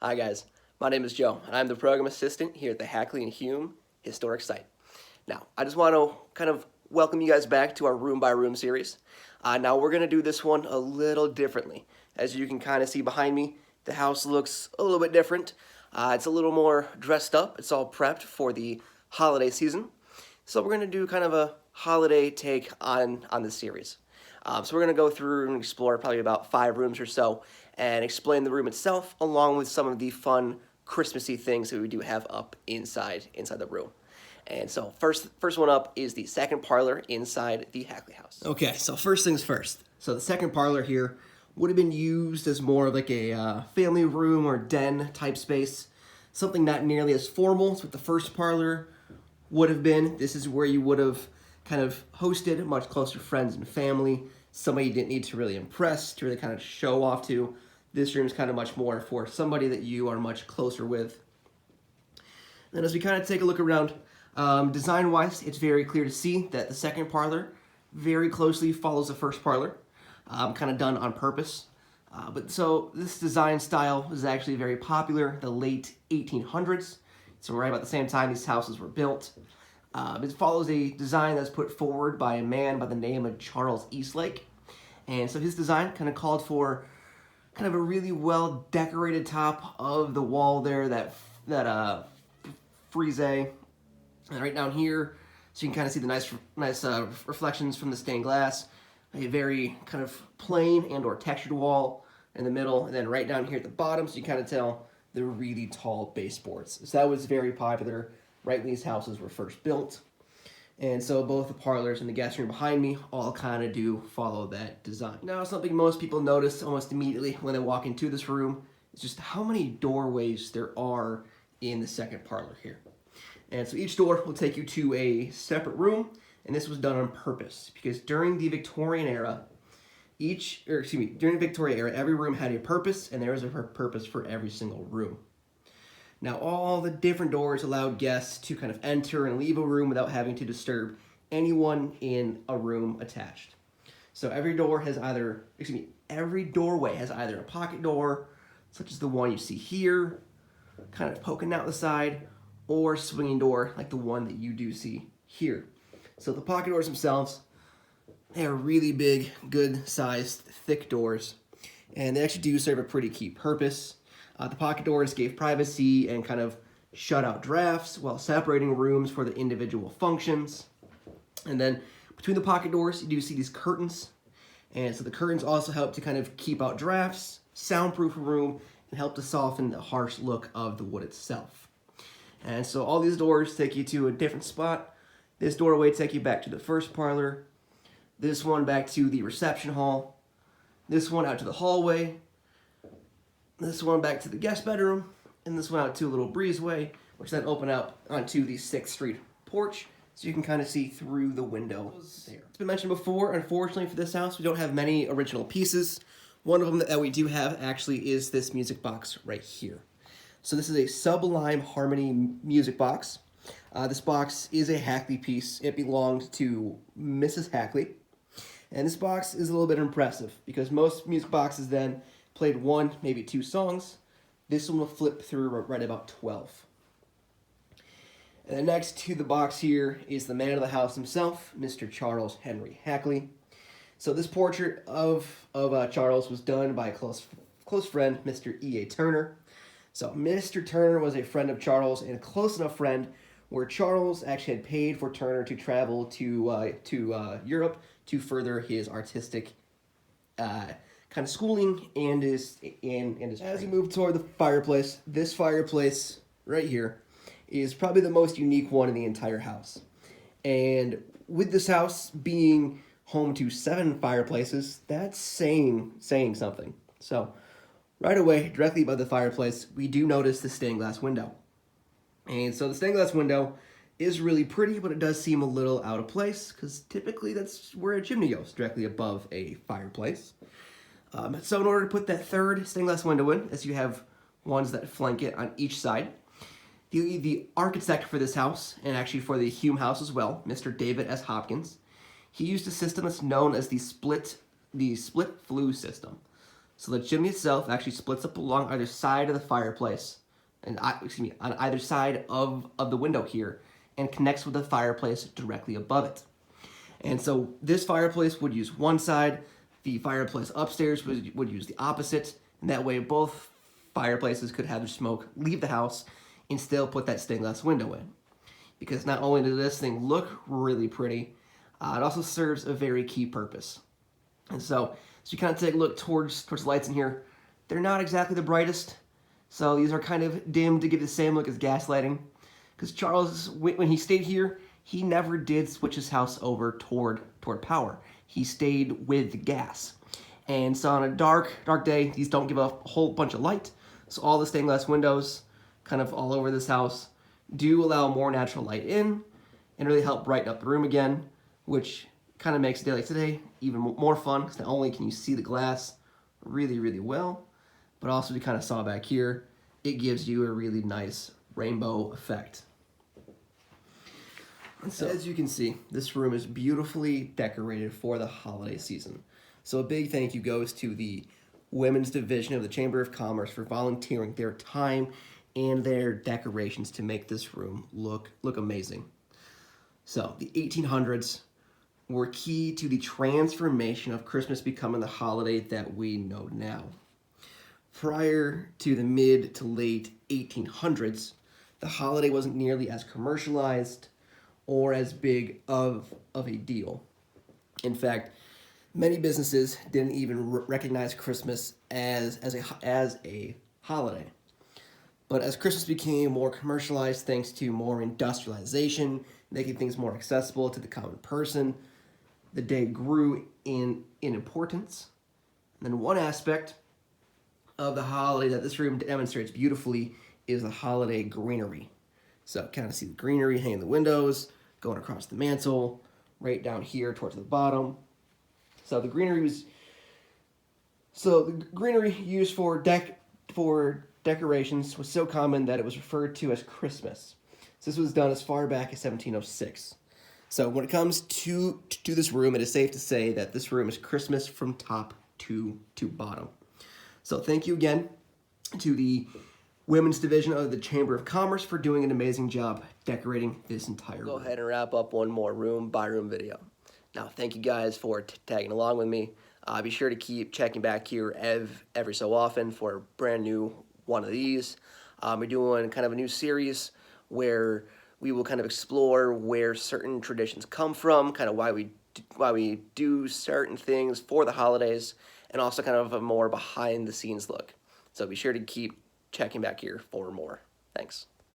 Hi guys, my name is Joe, and I'm the program assistant here at the Hackley and Hume Historic Site. Now, I just want to kind of welcome you guys back to our room by room series. Now we're going to do this one a little differently. As you can kind of see behind me, the house looks a little bit different. It's a little more dressed up. It's all prepped for the holiday season. So we're going to do kind of a holiday take on this series. So we're going to go through and explore probably about 5 rooms or so and explain the room itself along with some of the fun Christmassy things that we do have up inside the room. And so first one up is the second parlor inside the Hackley house. Okay, so first things first. So the second parlor here would have been used as more of like a family room or den type space. Something not nearly as formal as what the first parlor would have been. This is where you would have kind of hosted much closer friends and family, somebody you didn't need to really impress, to really kind of show off to. This room is kind of much more for somebody that you are much closer with. And as we kind of take a look around, design-wise, it's very clear to see that the second parlor very closely follows the first parlor, kind of done on purpose. But so this design style was actually very popular in the late 1800s. So right about the same time these houses were built. It follows a design that's put forward by a man by the name of Charles Eastlake. And so his design kind of called for kind of a really well decorated top of the wall there, that frieze. And right down here, so you can kind of see the nice reflections from the stained glass. A very kind of plain and or textured wall in the middle, and then right down here at the bottom, so you kind of tell the really tall baseboards. So that was very popular right when these houses were first built. And so both the parlors and the guest room behind me all kind of do follow that design. Now, something most people notice almost immediately when they walk into this room is just how many doorways there are in the second parlor here. And so each door will take you to a separate room, and this was done on purpose because during the Victorian era, every room had a purpose, and there was a purpose for every single room. Now, all the different doors allowed guests to kind of enter and leave a room without having to disturb anyone in a room attached. So every doorway has either a pocket door, such as the one you see here, kind of poking out the side, or swinging door like the one that you do see here. So the pocket doors themselves, they are really big, good-sized, thick doors, and they actually do serve a pretty key purpose. The pocket doors gave privacy and kind of shut out drafts while separating rooms for the individual functions. And then between the pocket doors, you do see these curtains. And so the curtains also help to kind of keep out drafts, soundproof a room, and help to soften the harsh look of the wood itself. And so all these doors take you to a different spot. This doorway takes you back to the first parlor. This one back to the reception hall. This one out to the hallway. This one back to the guest bedroom, and this one out to a little breezeway, which then open up onto the 6th Street porch, so you can kind of see through the window there. It's been mentioned before, unfortunately for this house, we don't have many original pieces. One of them that we do have actually is this music box right here. So this is a Sublime Harmony music box. This box is a Hackley piece. It belonged to Mrs. Hackley. And this box is a little bit impressive because most music boxes then played 1, maybe 2 songs. This one will flip through right about 12. And then next to the box here is the man of the house himself, Mr. Charles Henry Hackley. So this portrait of Charles was done by a close friend, Mr. E.A. Turner. So Mr. Turner was a friend of Charles and a close enough friend where Charles actually had paid for Turner to travel to Europe to further his artistic kind of schooling and his As we move toward the fireplace, this fireplace right here is probably the most unique one in the entire house. And with this house being home to 7 fireplaces, that's saying something. So right away, directly above the fireplace, we do notice the stained glass window. And so the stained glass window is really pretty, but it does seem a little out of place because typically that's where a chimney goes, directly above a fireplace. So in order to put that third stained glass window in, as you have ones that flank it on each side, the architect for this house, and actually for the Hume house as well, Mr. David S. Hopkins, he used a system that's known as the split flue system. So the chimney itself actually splits up along either side of the fireplace, and on either side of the window here, and connects with the fireplace directly above it. And so this fireplace would use one side, the fireplace upstairs would use the opposite, and that way both fireplaces could have their smoke leave the house and still put that stained glass window in. Because not only does this thing look really pretty, it also serves a very key purpose. And so, as you kind of take a look towards the lights in here, they're not exactly the brightest. So these are kind of dim to give the same look as gas lighting. Because Charles, when he stayed here, he never did switch his house over toward power. He stayed with gas. And so on a dark day, these don't give a whole bunch of light. So all the stained glass windows, kind of all over this house, do allow more natural light in and really help brighten up the room again, which kind of makes a day like today even more fun, because not only can you see the glass really, really well, but also you kind of saw back here, it gives you a really nice rainbow effect. And so, as you can see, this room is beautifully decorated for the holiday season. So a big thank you goes to the Women's Division of the Chamber of Commerce for volunteering their time and their decorations to make this room look amazing. So the 1800s were key to the transformation of Christmas becoming the holiday that we know now. Prior to the mid to late 1800s, the holiday wasn't nearly as commercialized or as big of a deal. In fact, many businesses didn't even recognize Christmas as a holiday. But as Christmas became more commercialized thanks to more industrialization, making things more accessible to the common person, the day grew in importance. And then one aspect of the holiday that this room demonstrates beautifully is the holiday greenery. So kind of see the greenery hanging in the windows, going across the mantle, right down here towards the bottom. So the greenery used for decorations was so common that it was referred to as Christmas. So this was done as far back as 1706. So when it comes to this room, it is safe to say that this room is Christmas from top to bottom. So thank you again to the Women's Division of the Chamber of Commerce for doing an amazing job decorating this entire room. Go ahead and wrap up one more room by room video. Now, thank you guys for tagging along with me. Be sure to keep checking back here every so often for a brand new one of these. We're doing kind of a new series where we will kind of explore where certain traditions come from, kind of why we do certain things for the holidays, and also kind of a more behind the scenes look. So be sure to keep checking back here for more. Thanks.